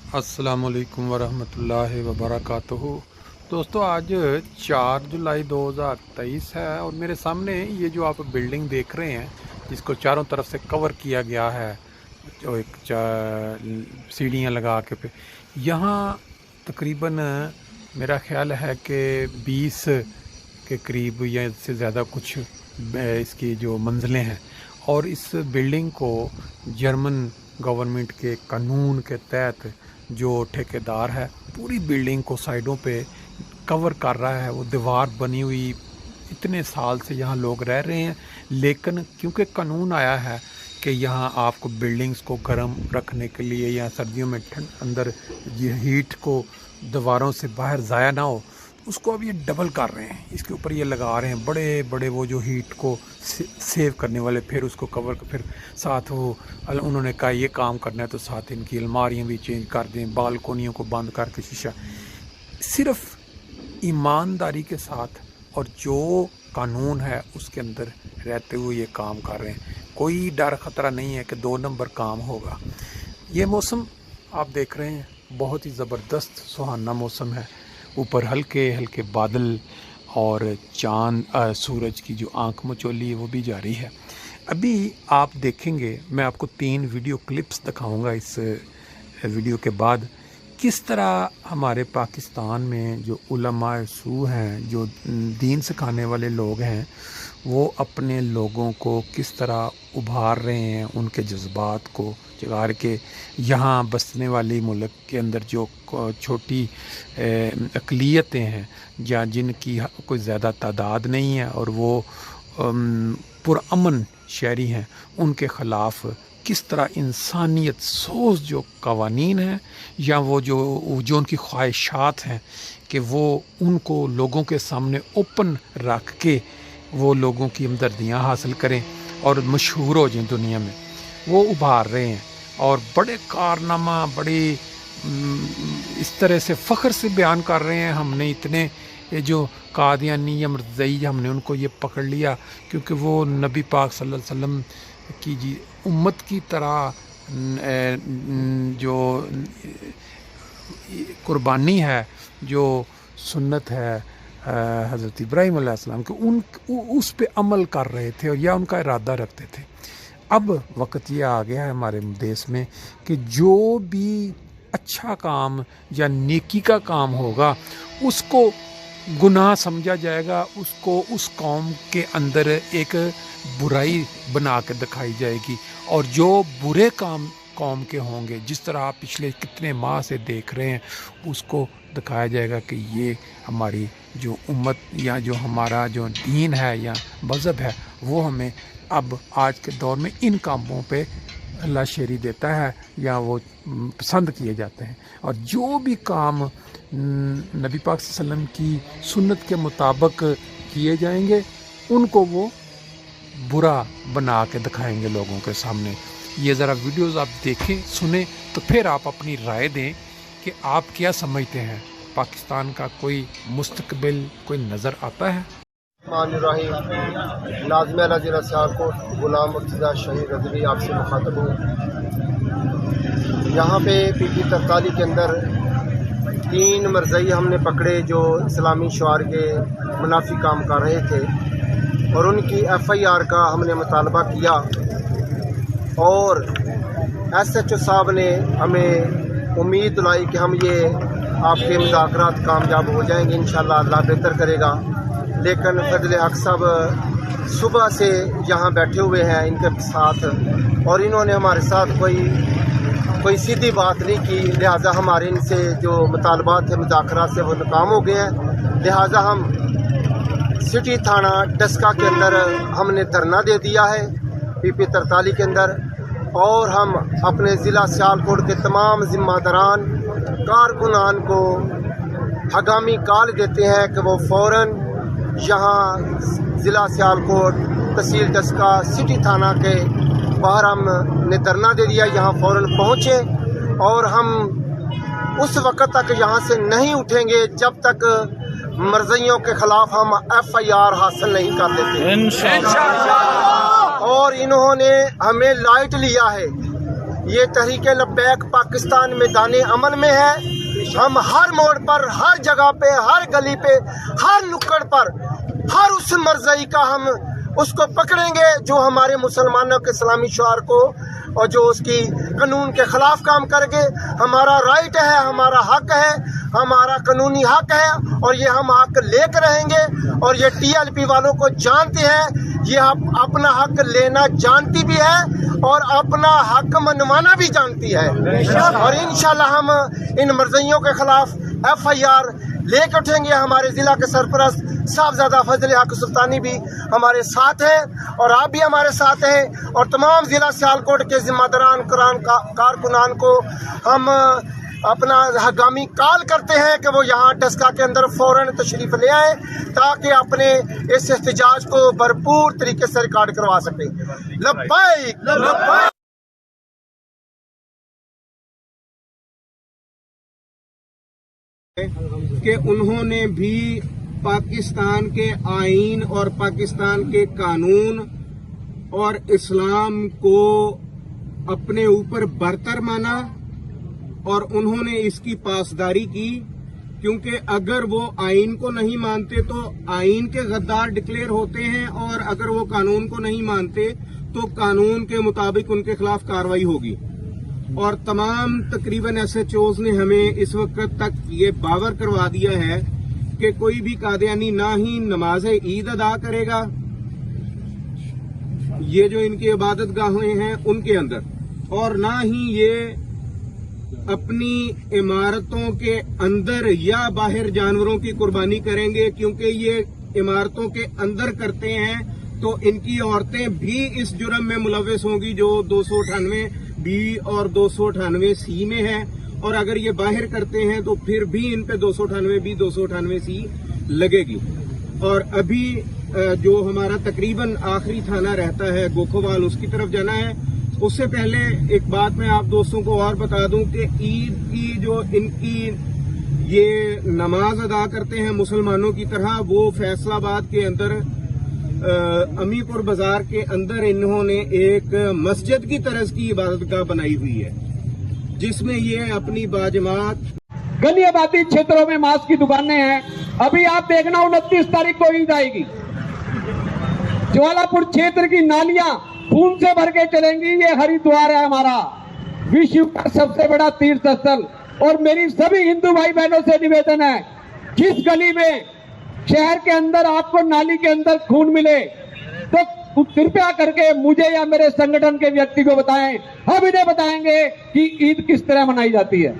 अस्सलाम वालेकुम वरहमतुल्लाहि वबरकातुहू। दोस्तों, आज 4 जुलाई 2023 है और मेरे सामने ये जो आप बिल्डिंग देख रहे हैं, जिसको चारों तरफ से कवर किया गया है, जो एक सीढ़ियाँ लगा के पे, यहाँ तकरीबन मेरा ख्याल है कि 20 के करीब या इससे ज़्यादा कुछ इसकी जो मंजिलें हैं। और इस बिल्डिंग को जर्मन गवर्नमेंट के कानून के तहत जो ठेकेदार है, पूरी बिल्डिंग को साइडों पे कवर कर रहा है। वो दीवार बनी हुई, इतने साल से यहाँ लोग रह रहे हैं, लेकिन क्योंकि कानून आया है कि यहाँ आपको बिल्डिंग्स को गर्म रखने के लिए या सर्दियों में अंदर ये हीट को दीवारों से बाहर ज़ाया ना हो, उसको अब ये डबल कर रहे हैं। इसके ऊपर ये लगा रहे हैं बड़े बड़े वो जो हीट को सेव करने वाले, फिर उसको कवर, फिर साथ वो उन्होंने कहा ये काम करना है तो साथ इनकी अलमारियाँ भी चेंज कर दें, बालकोनियों को बंद करके शीशा। सिर्फ ईमानदारी के साथ और जो कानून है उसके अंदर रहते हुए ये काम कर रहे हैं। कोई डर ख़तरा नहीं है कि 2 नंबर काम होगा। ये मौसम आप देख रहे हैं, बहुत ही ज़बरदस्त सुहाना मौसम है। ऊपर हल्के हल्के बादल और चांद सूरज की जो आंख मचोली है वो भी जारी है। अभी आप देखेंगे, मैं आपको 3 वीडियो क्लिप्स दिखाऊंगा इस वीडियो के बाद, किस तरह हमारे पाकिस्तान में जो उलमाए सू हैं, जो दीन सिखाने वाले लोग हैं, वो अपने लोगों को किस तरह उभार रहे हैं, उनके जज्बात को जगा के यहाँ बसने वाली मुल्क के अंदर जो छोटी अक़लियतें हैं या जिनकी कोई ज़्यादा तादाद नहीं है और वो पुरअमन शहरी हैं, उनके ख़िलाफ़ किस तरह इंसानियत सोच जो कवानीन हैं या वो जो उनकी ख्वाहिशात हैं कि वो उनको लोगों के सामने ओपन रख के वो लोगों की हमदर्दियाँ हासिल करें और मशहूर हो जाएं दुनिया में, वो उभार रहे हैं। और बड़े कारनामा, बड़े इस तरह से फ़ख्र से बयान कर रहे हैं। हमने इतने ये जो कादियानी या मर्ज़ई, हमने उनको ये पकड़ लिया क्योंकि वो नबी पाक सल्लल्लाहु अलैहि वसल्लम की जी उम्मत की तरह जो कुर्बानी है, जो सुन्नत है हज़रत इब्राहीम अलैहिस्सलाम के, उस पे अमल कर रहे थे और या उनका इरादा रखते थे। अब वक्त ये आ गया है हमारे देश में कि जो भी अच्छा काम या नेकी का काम होगा उसको गुनाह समझा जाएगा, उसको उस कौम के अंदर एक बुराई बना के दिखाई जाएगी। और जो बुरे काम कौम के होंगे, जिस तरह आप पिछले कितने माह से देख रहे हैं, उसको दिखाया जाएगा कि ये हमारी जो उम्मत या जो हमारा जो दीन है या मज़हब है, वो हमें अब आज के दौर में इन कामों पे अल्लाह शेरी देता है या वो पसंद किए जाते हैं। और जो भी काम नबी पाक सल्लल्लाहु अलैहि वसल्लम की सुन्नत के मुताबिक किए जाएंगे, उनको वो बुरा बना के दिखाएंगे लोगों के सामने। ये ज़रा वीडियोस आप देखें, सुने, तो फिर आप अपनी राय दें कि आप क्या समझते हैं। पाकिस्तान का कोई मुस्तकबिल कोई नज़र आता है? लाज़िम ज़िला सियालकोट गुलाम मुर्तज़ा शहीद रज़वी आपसे मुखातब हूँ। यहाँ पे PP 43 के अंदर 3 मर्ज़ई हमने पकड़े जो इस्लामी शुआर के मुनाफी काम कर रहे थे और उनकी FIR का हमने मुतालबा किया और SHO साहब ने हमें उम्मीद दिलाई कि हम ये आपके मुज़ाकरात कामयाब हो जाएंगे, इंशाअल्लाह अल्लाह बेहतर करेगा। लेकिन फजल हक साहब सुबह से यहाँ बैठे हुए हैं इनके साथ और इन्होंने हमारे साथ कोई सीधी बात नहीं की, लिहाजा हमारे इनसे जो मुतालबात थे मुज़ाकरात से वो नाकाम हो गए हैं। लिहाजा हम सिटी थाना डस्का के अंदर हमने धरना दे दिया है PP 43 के अंदर, और हम अपने ज़िला सियालकोट के तमाम ज़िम्मेदारान कारकुनान को हगामी कॉल देते हैं कि वो फ़ौरन यहाँ ज़िला सियालकोट तहसील डस्का सिटी थाना के बाहर हमने धरना दे दिया, यहाँ फ़ौरन पहुँचे और हम उस वक़्त तक यहाँ से नहीं उठेंगे जब तक मर्ज़इयों के ख़िलाफ़ हम FIR हासिल नहीं कर लेते। और इन्होंने हमें लाइट लिया है ये तहरीक लब्बैक पाकिस्तान मैदान अमल में है। हम हर मोड़ पर, हर जगह पे, हर गली पे, हर नुक्कड़ पर, हर उस मर्ज़ई का हम उसको पकड़ेंगे जो हमारे मुसलमानों के इस्लामी शुआर को और जो उसकी कानून के खिलाफ काम करेंगे। हमारा राइट है, हमारा हक है, हमारा कानूनी हक है और ये हम हक लेकर रहेंगे। और ये TLP वालों को जानते हैं, ये अपना हक लेना जानती भी है और अपना हक मनवाना भी जानती है। और इंशाल्लाह हम इन मर्ज़इयों के खिलाफ FIR लेकर उठेंगे। हमारे ज़िला के सरपरस्त साहबजादा फजल हक सुल्तानी भी हमारे साथ हैं और आप भी हमारे साथ हैं और तमाम ज़िला सियालकोट के ज़िम्मेदारान कारकुनान को हम अपना हगामी कॉल करते हैं कि वो यहाँ डस्का के अंदर फ़ौरन तशरीफ़ ले आएँ ताकि अपने इस एहतजाज को भरपूर तरीके से रिकॉर्ड करवा सकें। लब्बैक लब्बैक। कि उन्होंने भी पाकिस्तान के आईन और पाकिस्तान के कानून और इस्लाम को अपने ऊपर बरतर माना और उन्होंने इसकी पासदारी की, क्योंकि अगर वो आईन को नहीं मानते तो आईन के गद्दार डिक्लेयर होते हैं और अगर वो कानून को नहीं मानते तो कानून के मुताबिक उनके खिलाफ कार्रवाई होगी। और तमाम तकरीबन SHOs ने हमें इस वक्त तक ये बावर करवा दिया है कि कोई भी कादियानी ना ही नमाज ईद अदा करेगा, ये जो इनकी इबादत गाहें हैं उनके अंदर, और ना ही ये अपनी इमारतों के अंदर या बाहर जानवरों की कुर्बानी करेंगे, क्योंकि ये इमारतों के अंदर करते हैं तो इनकी औरतें भी इस जुर्म में मुलव्वस होंगी जो 298B और 298C में है। और अगर ये बाहर करते हैं तो फिर भी इन पे 298B 298C लगेगी। और अभी जो हमारा तकरीबन आखिरी थाना रहता है गोखोवाल, उसकी तरफ जाना है। उससे पहले एक बात मैं आप दोस्तों को और बता दूं कि ईद की जो इनकी ये नमाज अदा करते हैं मुसलमानों की तरह, वो फैसलाबाद के अंदर अमीपुर बाजार के अंदर इन्होंने एक मस्जिद की तरह की इबादतगाह बनाई हुई है, जिसमें ये अपनी बाजमात गली आबादी क्षेत्रों में मांस की दुकानें हैं। अभी आप देखना 29 तारीख को ईद आएगी, ज्वालापुर क्षेत्र की नालियां खून से भर के चलेंगी। ये हरिद्वार है हमारा विश्व का सबसे बड़ा तीर्थ स्थल। और मेरी सभी हिंदू भाई बहनों से निवेदन है, जिस गली में शहर के अंदर आपको नाली के अंदर खून मिले तो कृपया करके मुझे या मेरे संगठन के व्यक्ति को बताएं, हम इन्हें बताएंगे कि ईद किस तरह मनाई जाती है।